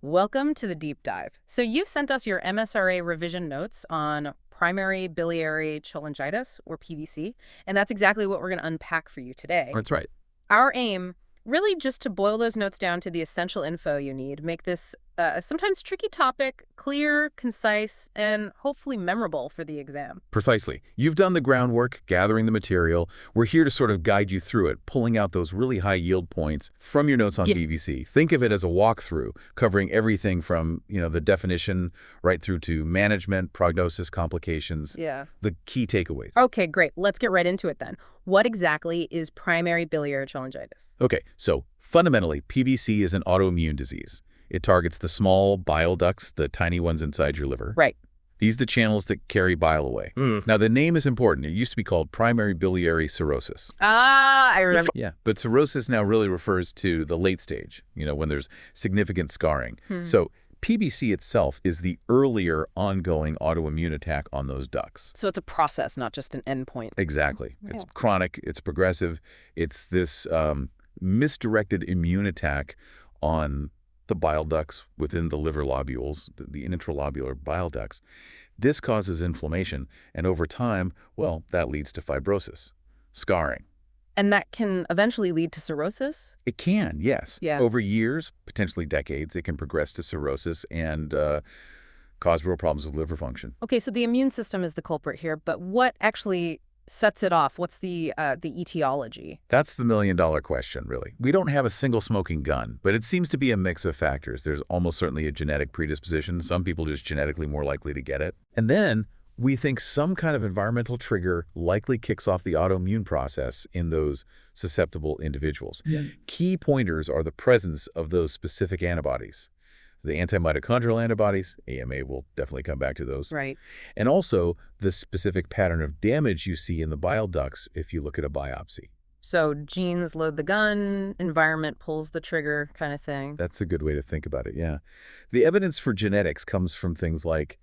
Welcome to the deep dive. So you've sent us your MSRA revision notes on primary biliary cholangitis, or PBC, and that's exactly what we're going to unpack for you today. That's right. Our aim, really just to boil those notes down to the essential info you need, make this a sometimes tricky topic clear, concise, and hopefully memorable for the exam. Precisely. You've done the groundwork, gathering the material. We're here to sort of guide you through it, pulling out those really high yield points from your notes on Yeah. BBC. Think of it as a walkthrough, covering everything from, the definition right through to management, prognosis, complications, Yeah. the key takeaways. Okay, great. Let's get right into it then. What exactly is primary biliary cholangitis? Okay, so fundamentally, PBC is an autoimmune disease. It targets the small bile ducts, the tiny ones inside your liver. Right. These are the channels that carry bile away. Now, the name is important. It used to be called primary biliary cirrhosis. Ah, I remember. Yeah, but cirrhosis now really refers to the late stage, when there's significant scarring. So PBC itself is the earlier ongoing autoimmune attack on those ducts. So it's a process, not just an endpoint. Exactly. Yeah. It's chronic, it's progressive, it's this misdirected immune attack on the bile ducts within the liver lobules, the intralobular bile ducts. This causes inflammation, and over time, well, that leads to fibrosis, scarring. And that can eventually lead to cirrhosis? It can, yes. Yeah. Over years, potentially decades, it can progress to cirrhosis and cause real problems with liver function. Okay, so the immune system is the culprit here, but what actually sets it off? What's the etiology? That's the million-dollar question, really. We don't have a single smoking gun, but it seems to be a mix of factors. There's almost certainly a genetic predisposition. Some people just genetically more likely to get it. And then we think some kind of environmental trigger likely kicks off the autoimmune process in those susceptible individuals. Yeah. Key pointers are the presence of those specific antibodies. The antimitochondrial antibodies, AMA, will definitely come back to those. Right. And also the specific pattern of damage you see in the bile ducts if you look at a biopsy. So genes load the gun, environment pulls the trigger kind of thing. That's a good way to think about it, yeah. The evidence for genetics comes from things like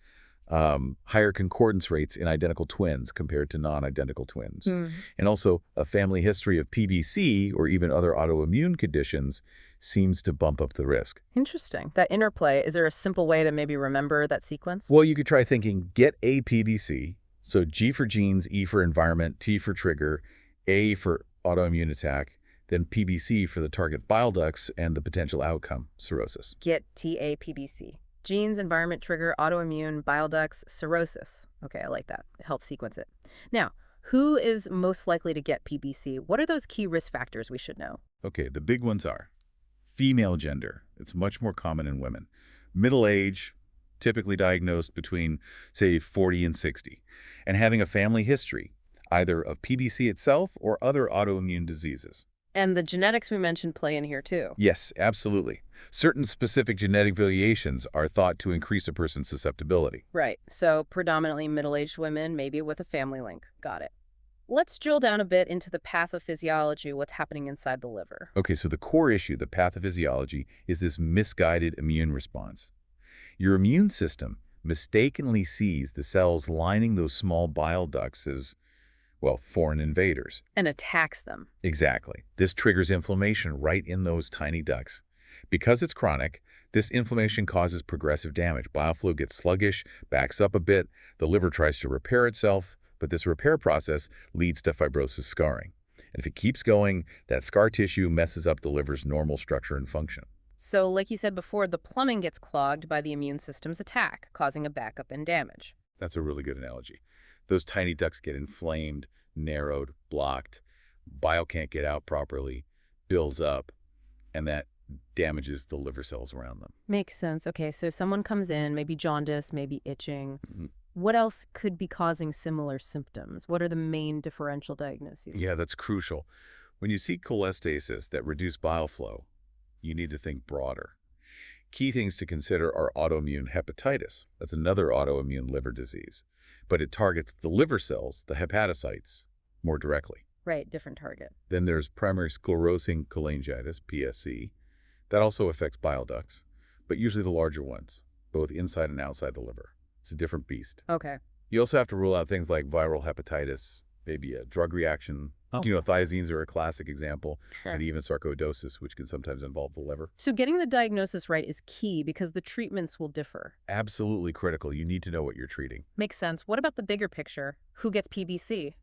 higher concordance rates in identical twins compared to non-identical twins. And also a family history of PBC or even other autoimmune conditions seems to bump up the risk. Interesting. That interplay, is there a simple way to maybe remember that sequence? Well, you could try thinking get a PBC, so G for genes, E for environment, T for trigger, A for autoimmune attack, then PBC for the target bile ducts and the potential outcome, cirrhosis. Get TAPBC. Genes, environment, trigger, autoimmune, bile ducts, cirrhosis. Okay, I like that. It helps sequence it. Now, who is most likely to get PBC? What are those key risk factors we should know? Okay, the big ones are female gender. It's much more common in women. Middle age, typically diagnosed between, say, 40 and 60. And having a family history, either of PBC itself or other autoimmune diseases. And the genetics we mentioned play in here too. Yes, absolutely. Certain specific genetic variations are thought to increase a person's susceptibility. Right. So predominantly middle-aged women, maybe with a family link. Got it. Let's drill down a bit into the pathophysiology, what's happening inside the liver. Okay, so the core issue, the pathophysiology, is this misguided immune response. Your immune system mistakenly sees the cells lining those small bile ducts as, well, foreign invaders. And attacks them. Exactly. This triggers inflammation right in those tiny ducts. Because it's chronic, this inflammation causes progressive damage. Bile flow gets sluggish, backs up a bit, the liver tries to repair itself, but this repair process leads to fibrosis scarring. And if it keeps going, that scar tissue messes up the liver's normal structure and function. So like you said before, the plumbing gets clogged by the immune system's attack, causing a backup and damage. That's a really good analogy. Those tiny ducts get inflamed, narrowed, blocked. Bile can't get out properly, builds up, and that damages the liver cells around them. Makes sense. Okay, so someone comes in, maybe jaundice, maybe itching. Mhm. What else could be causing similar symptoms? What are the main differential diagnoses? Yeah, that's crucial. When you see cholestasis that reduce bile flow, you need to think broader. Key things to consider are autoimmune hepatitis. That's another autoimmune liver disease, but it targets the liver cells, the hepatocytes, more directly. Right, different target. Then there's primary sclerosing cholangitis, PSC. That also affects bile ducts, but usually the larger ones, both inside and outside the liver. It's a different beast. Okay. You also have to rule out things like viral hepatitis, maybe a drug reaction, Thiazines are a classic example, Sure. and even sarcoidosis, which can sometimes involve the liver. So getting the diagnosis right is key because the treatments will differ. Absolutely critical. You need to know what you're treating. Makes sense. What about the bigger picture? Who gets PBC?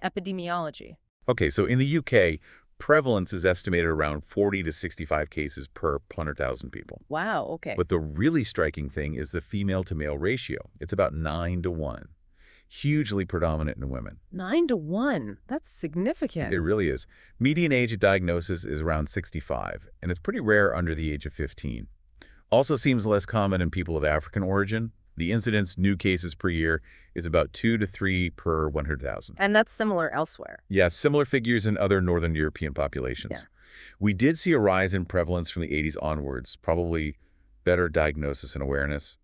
Epidemiology. Okay, so in the UK, prevalence is estimated around 40 to 65 cases per 100,000 people. Wow, okay. But the really striking thing is the female-to-male ratio. It's about 9 to 1. Hugely predominant in women. 9 to 1. That's significant. It really is. Median age of diagnosis is around 65, and it's pretty rare under the age of 15. Also seems less common in people of African origin. The incidence, new cases per year, is about 2 to 3 per 100,000. And that's similar elsewhere. Yeah, similar figures in other Northern European populations. Yeah. We did see a rise in prevalence from the 80s onwards, probably better diagnosis and awareness.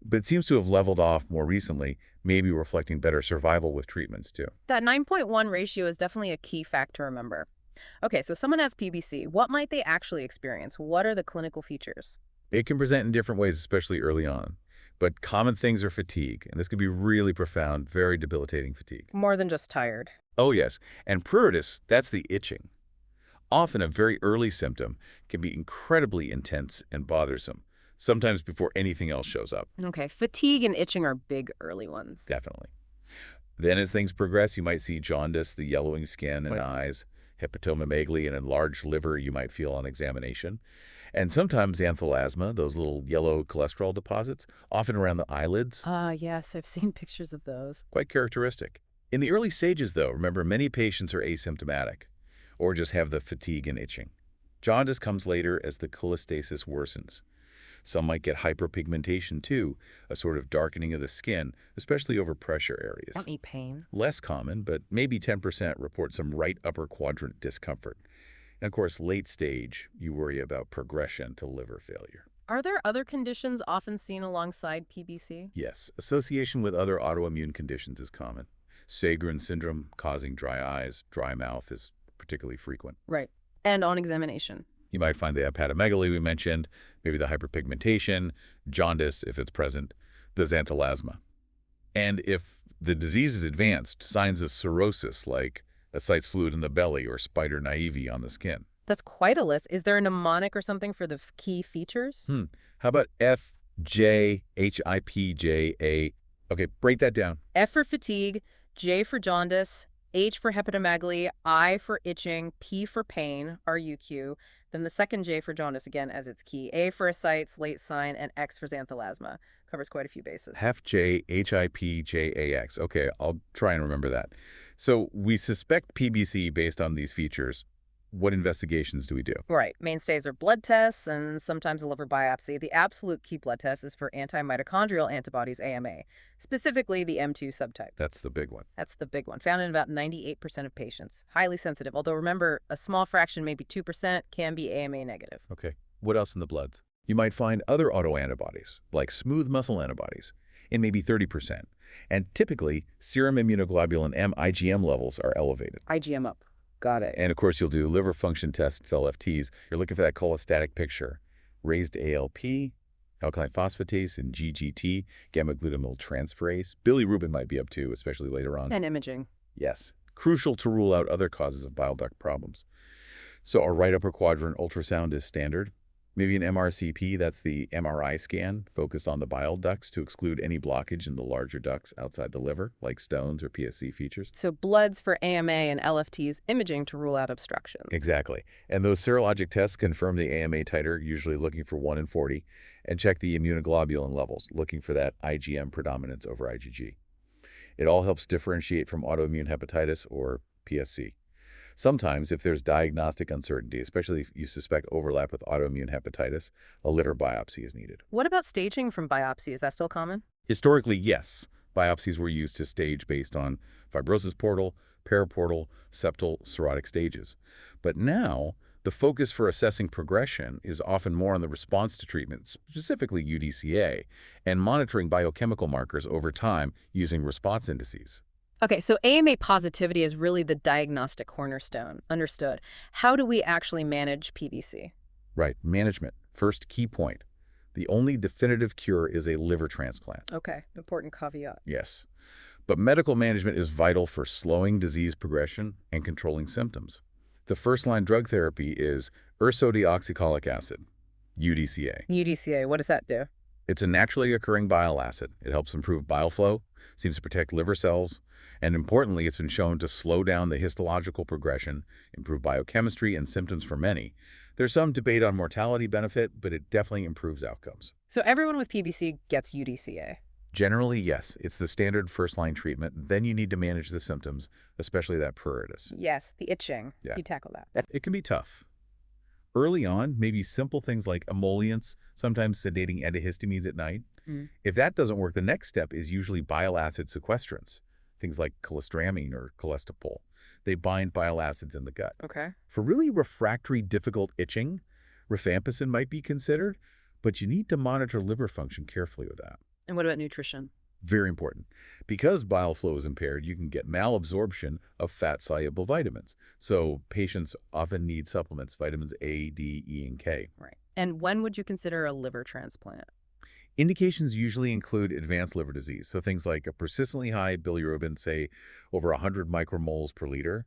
But it seems to have leveled off more recently, maybe reflecting better survival with treatments too. That 9.1 ratio is definitely a key fact to remember. Okay, so someone has PBC. What might they actually experience? What are the clinical features? It can present in different ways, especially early on. But common things are fatigue, and this can be really profound, very debilitating fatigue. More than just tired. Oh yes, and pruritus, that's the itching. Often a very early symptom can be incredibly intense and bothersome, sometimes before anything else shows up. Okay, fatigue and itching are big early ones. Definitely. Then as things progress, you might see jaundice, the yellowing skin and Right. eyes, hepatomegaly, and enlarged liver you might feel on examination. And sometimes anaplasma, those little yellow cholesterol deposits, often around the eyelids, Ah, yes, I've seen pictures of those. quite characteristic. In the early stages, though, remember, many patients are asymptomatic or just have the fatigue and itching. Jaundice comes later as the cholestasis worsens. Some might get hyperpigmentation too, a sort of darkening of the skin, especially over pressure areas. Don't need pain. Less common, but maybe 10% report some right upper quadrant discomfort. And of course, late stage, you worry about progression to liver failure. Are there other conditions often seen alongside PBC? Yes, association with other autoimmune conditions is common. Sjogren syndrome causing dry eyes, dry mouth is particularly frequent. Right. And on examination. You might find the hepatomegaly we mentioned, maybe the hyperpigmentation, jaundice if it's present, the xanthelasma. And if the disease is advanced, signs of cirrhosis like ascites fluid in the belly or spider naivety on the skin. That's quite a list. Is there a mnemonic or something for the key features? How about F, J, H, I, P, J, A? Okay, break that down. F for fatigue, J for jaundice, H for hepatomegaly, I for itching, P for pain, RUQ, then the second J for jaundice again as its key, A for ascites, late sign, and X for xanthelasma. Covers quite a few bases. F, J, H, I, P, J, A, X. Okay, I'll try and remember that. So we suspect PBC based on these features. What investigations do we do? Right. Mainstays are blood tests and sometimes a liver biopsy. The absolute key blood test is for antimitochondrial antibodies, AMA, specifically the M2 subtype. That's the big one. That's the big one, found in about 98% of patients. Highly sensitive, although remember, a small fraction, maybe 2%, can be AMA negative. Okay, what else in the bloods? You might find other autoantibodies, like smooth muscle antibodies, in maybe 30%. And typically, serum immunoglobulin M IgM levels are elevated. IgM up. Got it. And of course, you'll do liver function tests, LFTs. You're looking for that cholestatic picture. Raised ALP, alkaline phosphatase, and GGT, gamma-glutamyl transferase. Bilirubin might be up too, especially later on. And imaging. Yes, crucial to rule out other causes of bile duct problems. So a right upper quadrant ultrasound is standard. Maybe an MRCP, that's the MRI scan, focused on the bile ducts to exclude any blockage in the larger ducts outside the liver, like stones or PSC features. So bloods for AMA and LFTs, imaging to rule out obstruction. Exactly. And those serologic tests confirm the AMA titer, usually looking for 1 in 40, and check the immunoglobulin levels, looking for that IgM predominance over IgG. It all helps differentiate from autoimmune hepatitis or PSC. Sometimes, if there's diagnostic uncertainty, especially if you suspect overlap with autoimmune hepatitis, a liver biopsy is needed. What about staging from biopsy? Is that still common? Historically, yes. Biopsies were used to stage based on fibrosis portal, periportal, septal, cirrhotic stages. But now, the focus for assessing progression is often more on the response to treatment, specifically UDCA, and monitoring biochemical markers over time using response indices. Okay, so AMA positivity is really the diagnostic cornerstone. Understood. How do we actually manage PBC? Right, management. First key point. The only definitive cure is a liver transplant. Okay, important caveat. Yes. But medical management is vital for slowing disease progression and controlling symptoms. The first-line drug therapy is ursodeoxycholic acid, UDCA. UDCA, what does that do? It's a naturally occurring bile acid. It helps improve bile flow, seems to protect liver cells, and importantly, it's been shown to slow down the histological progression, improve biochemistry and symptoms for many. There's some debate on mortality benefit, but it definitely improves outcomes. So everyone with PBC gets UDCA. Generally, yes, it's the standard first-line treatment. Then you need to manage the symptoms, especially that pruritus. Yes, the itching. Yeah. You tackle that. It can be tough. Early on, maybe simple things like emollients, sometimes sedating antihistamines at night. If that doesn't work, the next step is usually bile acid sequestrants, things like cholestyramine or cholestyramine. They bind bile acids in the gut. Okay. For really refractory, difficult itching, rifampicin might be considered, but you need to monitor liver function carefully with that. And what about nutrition? Very important. Because bile flow is impaired, you can get malabsorption of fat-soluble vitamins. So patients often need supplements, vitamins A, D, E, and K. Right. And when would you consider a liver transplant? Indications usually include advanced liver disease, so things like a persistently high bilirubin, say over 100 micromoles per liter,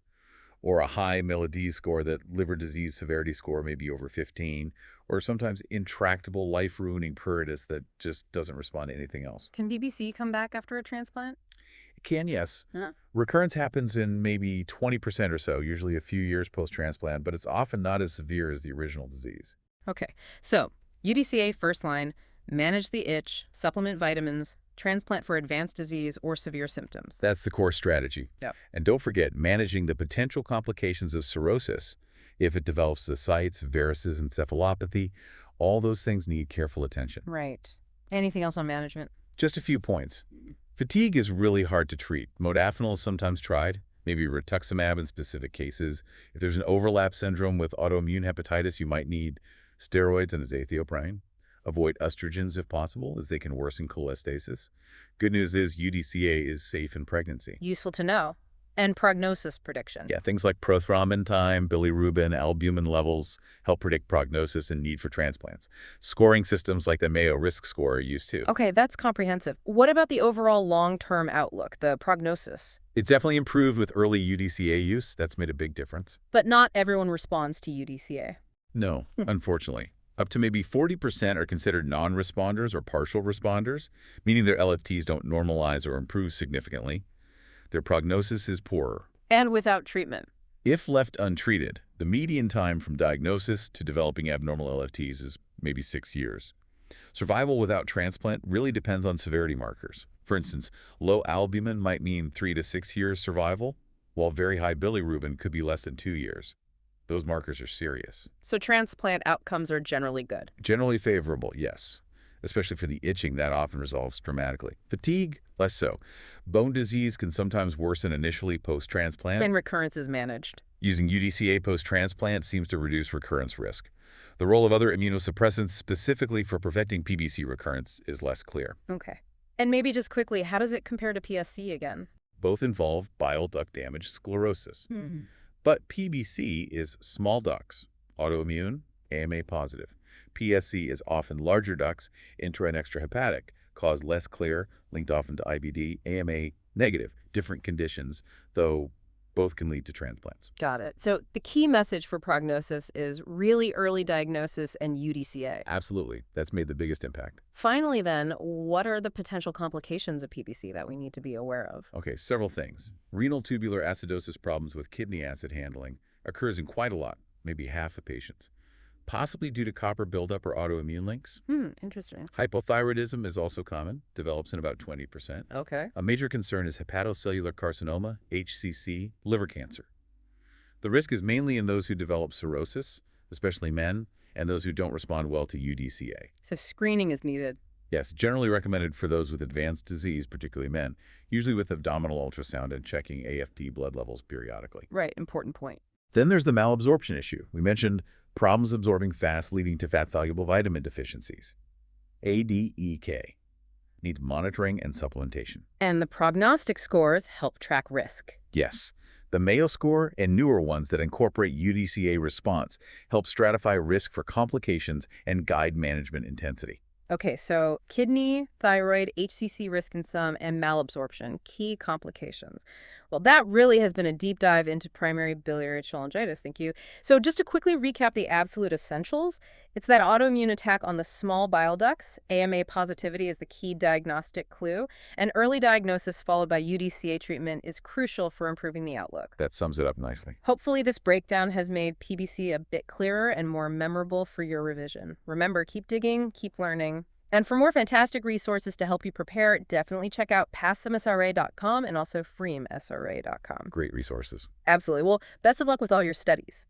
or a high Melody score, that liver disease severity score may be over 15, or sometimes intractable, life-ruining pruritus that just doesn't respond to anything else. Can BBC come back after a transplant? It can, yes. Huh. Recurrence happens in maybe 20% or so, usually a few years post-transplant, but it's often not as severe as the original disease. Okay. So UDCA first line, manage the itch, supplement vitamins, transplant for advanced disease or severe symptoms. That's the core strategy. Yep. And don't forget, managing the potential complications of cirrhosis. If it develops ascites, varices, encephalopathy, all those things need careful attention. Right. Anything else on management? Just a few points. Fatigue is really hard to treat. Modafinil is sometimes tried, maybe rituximab in specific cases. If there's an overlap syndrome with autoimmune hepatitis, you might need steroids and azathioprine. Avoid estrogens if possible, as they can worsen cholestasis. Good news is UDCA is safe in pregnancy. Useful to know. And prognosis prediction. Yeah, things like prothrombin time, bilirubin, albumin levels help predict prognosis and need for transplants. Scoring systems like the Mayo Risk Score are used too. Okay, that's comprehensive. What about the overall long-term outlook, the prognosis? It's definitely improved with early UDCA use. That's made a big difference. But not everyone responds to UDCA. No, unfortunately. Up to maybe 40% are considered non-responders or partial responders, meaning their LFTs don't normalize or improve significantly. Their prognosis is poorer. And without treatment. If left untreated, the median time from diagnosis to developing abnormal LFTs is maybe 6 years. Survival without transplant really depends on severity markers. For instance, low albumin might mean 3 to 6 years survival, while very high bilirubin could be less than 2 years. Those markers are serious. So transplant outcomes are generally good. Generally favorable, yes. Especially for the itching, that often resolves dramatically. Fatigue, less so. Bone disease can sometimes worsen initially post-transplant. And recurrence is managed. Using UDCA post-transplant seems to reduce recurrence risk. The role of other immunosuppressants specifically for preventing PBC recurrence is less clear. Okay. And maybe just quickly, how does it compare to PSC again? Both involve bile duct damage, sclerosis. But PBC is small ducts, autoimmune, AMA positive. PSC is often larger ducts, intra and extrahepatic, cause less clear, linked often to IBD, AMA negative, different conditions, though both can lead to transplants. Got it. So the key message for prognosis is really early diagnosis and UDCA. Absolutely. That's made the biggest impact. Finally then, what are the potential complications of PBC that we need to be aware of? Okay, several things. Renal tubular acidosis problems with kidney acid handling occurs in quite a lot, maybe half of patients. Possibly due to copper buildup or autoimmune links. Interesting. Hypothyroidism is also common, develops in about 20%. Okay. A major concern is hepatocellular carcinoma, HCC, liver cancer. The risk is mainly in those who develop cirrhosis, especially men, and those who don't respond well to UDCA. So screening is needed. Yes, generally recommended for those with advanced disease, particularly men, usually with abdominal ultrasound and checking AFT blood levels periodically. Right, important point. Then there's the malabsorption issue. We mentioned problems absorbing fast leading to fat-soluble vitamin deficiencies. ADEK needs monitoring and supplementation. And the prognostic scores help track risk. Yes, the Mayo score and newer ones that incorporate UDCA response help stratify risk for complications and guide management intensity. Okay, so kidney, thyroid, HCC risk in some, and malabsorption, key complications. Well, that really has been a deep dive into primary biliary cholangitis. Thank you. So just to quickly recap the absolute essentials, it's that autoimmune attack on the small bile ducts. AMA positivity is the key diagnostic clue, and early diagnosis followed by UDCA treatment is crucial for improving the outlook. That sums it up nicely. Hopefully, this breakdown has made PBC a bit clearer and more memorable for your revision. Remember, keep digging, keep learning. And for more fantastic resources to help you prepare, definitely check out passthemsra.com and also freemsra.com. Great resources. Absolutely. Well, best of luck with all your studies.